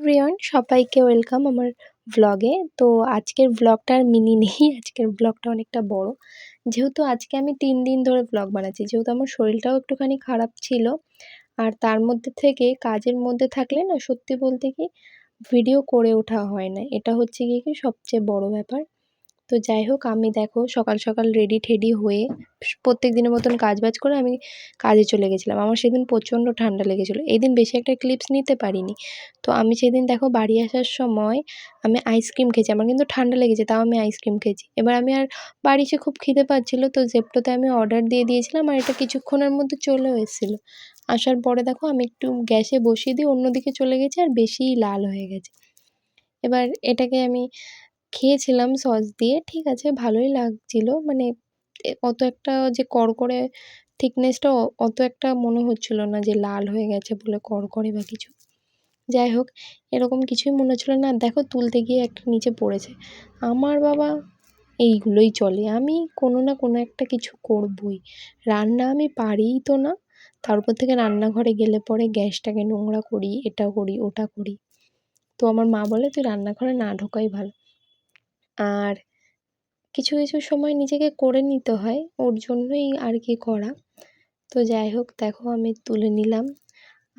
Everyone, সবাইকে welcome আমার ভ্লগে। তো আজকের ভ্লগটা আর মিনি নেই, আজকের ভ্লগটা অনেকটা বড়। যেহেতু আজকে আমি 3 দিন ধরে ভ্লগ বানাচ্ছি, যেহেতু আমার শরীরটাও একটুখানি খারাপ ছিল। আর তার মধ্যে থেকে কাজের মধ্যে থাকলে না, সত্যি বলতে কি ভিডিও করে ওঠা হয় না। এটা হচ্ছে গিয়ে কি সবচেয়ে বড় ব্যাপার। তো যাই হোক, আমি দেখো সকাল সকাল রেডি ঠেডি হয়ে প্রত্যেক দিনের মতন কাজবাজ করে আমি কাজে চলে গেছিলাম। আমার সেদিন প্রচণ্ড ঠান্ডা লেগেছিলো, এদিন বেশি একটা ক্লিপস নিতে পারিনি। তো আমি সেদিন দেখো বাড়ি আসার সময় আমি আইসক্রিম খেয়েছি, আমার কিন্তু ঠান্ডা লেগেছে তাও আমি আইসক্রিম খেয়েছি। এবার আমি আর বাড়ি এসে খুব খিদে পাচ্ছিলো, তো জেপ্টোতে আমি অর্ডার দিয়ে দিয়েছিলাম আর এটা কিছুক্ষণের মধ্যে চলেও এসেছিলো। আসার পরে দেখো আমি একটু গ্যাসে বসিয়ে দিয়ে অন্যদিকে চলে গেছি আর বেশিই লাল হয়ে গেছে। এবার এটাকে আমি খেয়েছিলাম সস দিয়ে, ঠিক আছে, ভালোই লাগছিলো। মানে অত একটা যে কড়কড়ে থিকনেসটা অত একটা মনে হচ্ছিলো না যে লাল হয়ে গেছে বলে কড়কড়ে বা কিছু। যাই হোক, এরকম কিছুই মনে হচ্ছিলো না। দেখো তুলতে গিয়ে একটা নিচে পড়েছে। আমার বাবা এইগুলোই চলে, আমি কোনো না কোনো একটা কিছু করবই। রান্না আমি পারিই তো না, তার উপর থেকে রান্নাঘরে গেলে পরে গ্যাসটাকে নোংরা করি, এটা করি ওটা করি। তো আমার মা বলে তুই রান্নাঘরে না ঢোকাই ভালো। আর কিছু কিছু সময় নিজেকে করে নিতে হয়, ওর জন্যই আর কি করা। তো যাই হোক, দেখো আমি তুলে নিলাম।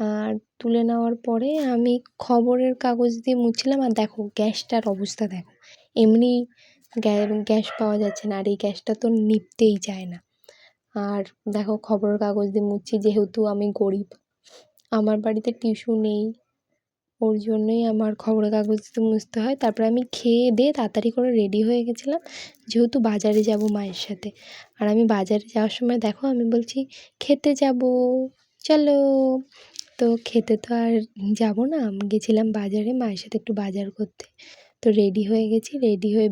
আর তুলে নেওয়ার পরে আমি খবরের কাগজ দিয়ে মুছছিলাম। আর দেখো গ্যাসটার অবস্থা দেখো, এমনি গ্যাস পাওয়া যাচ্ছে না, আর এই গ্যাসটা তো নিভতেই চায় না। আর দেখো খবরের কাগজ দিয়ে মুছছি, যেহেতু আমি গরিব, আমার বাড়িতে টিস্যু নেই, ওর জন্যই আমার খবরের কাগজ দিয়ে মুছতে হয়। তারপরে আমি খেয়ে দিয়ে তাড়াতাড়ি করে রেডি হয়ে গেছিলাম, যেহেতু বাজারে যাব মায়ের সাথে। আর আমি বাজারে যাওয়ার সময় দেখো আমি বলছি খেতে যাব, চলো। তো খেতে তো আর যাব না, আমি গেছিলাম বাজারে মায়ের সাথে একটু বাজার করতে। তো রেডি হয়ে গেছি, রেডি হয়ে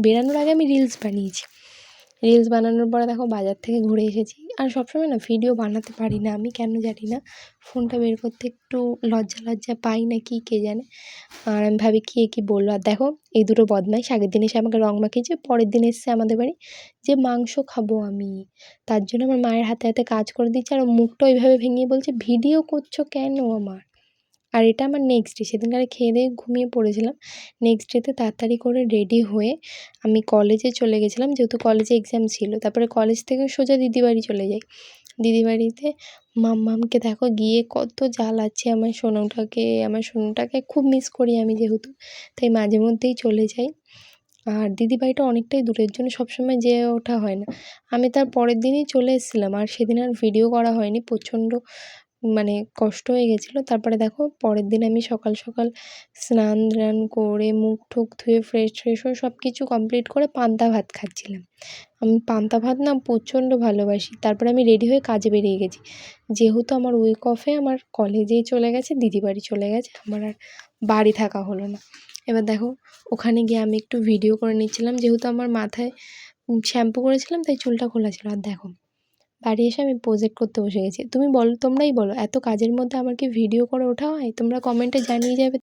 বেরানোর আগে আমি রিলস বানিয়েছি। রিলস বানানোর পরে দেখো বাজার থেকে ঘুরে এসেছি। আর সবসময় না ভিডিও বানাতে পারি না, আমি কেন জানি না, ফোনটা বের করতে একটু লজ্জা লজ্জা পাই না কি কে জানে। আর আমি ভাবি কে কী বললো। আর দেখো এই দুটো বদমাইশ আগের দিন এসে আমাকে রং মাখিয়েছে, পরের দিন এসছে আমাদের বাড়ি যে মাংস খাবো আমি। তার জন্য আমার মায়ের হাতে হাতে কাজ করে দিচ্ছে, আর মুখটা ওইভাবে ভেঙে বলছে ভিডিও করছো কেন আমার। আর এটা আমার নেক্সট ডে, সেদিনকারে খেয়ে দিয়ে ঘুমিয়ে পড়েছিলাম। নেক্সট ডেতে তাড়াতাড়ি করে রেডি হয়ে আমি কলেজে চলে গেছিলাম, যেহেতু কলেজে এক্সাম ছিল। তারপরে কলেজ থেকে সোজা দিদিবাড়ি চলে যাই। দিদিবাড়িতে মাম্মামকে দেখো গিয়ে কত জ্বালাচ্ছে, আমার সোনুটাকে খুব মিস করি আমি, যেহেতু তাই মাঝে মধ্যেই চলে যাই। আর দিদিবাড়িটা অনেকটাই দূরের জন্য সবসময় যেয়ে ওঠা হয় না। আমি তার পরের দিনই চলে এসেছিলাম, আর সেদিন আর ভিডিও করা হয়নি, প্রচণ্ড মানে কষ্ট হয়ে গেছিলো। তারপরে দেখো পরের দিন আমি সকাল সকাল স্নান ধ্যান করে মুখ টুখ ধুয়ে ফ্রেশ হয়ে সব কিছু কমপ্লিট করে পান্তা ভাত খাচ্ছিলাম। আমি পান্তা ভাত না প্রচণ্ড ভালোবাসি। তারপরে আমি রেডি হয়ে কাজে বেরিয়ে গেছি, যেহেতু আমার উইক অফে আমার কলেজেই চলে গেছে, দিদিবাড়ি চলে গেছে, আমার আর বাড়ি থাকা হলো না। এবার দেখো ওখানে গিয়ে আমি একটু ভিডিও করে নিচ্ছিলাম, যেহেতু আমার মাথায় শ্যাম্পু করেছিলাম তাই চুলটা খোলা ছিল। আর দেখো বাড়ি এসে আমি প্রজেক্ট করতে বসে গেছি। তোমরাই বলো এত কাজের মধ্যে আমার কি ভিডিও করে ওঠা হয়? তোমরা কমেন্টে জানিয়ে যাবে।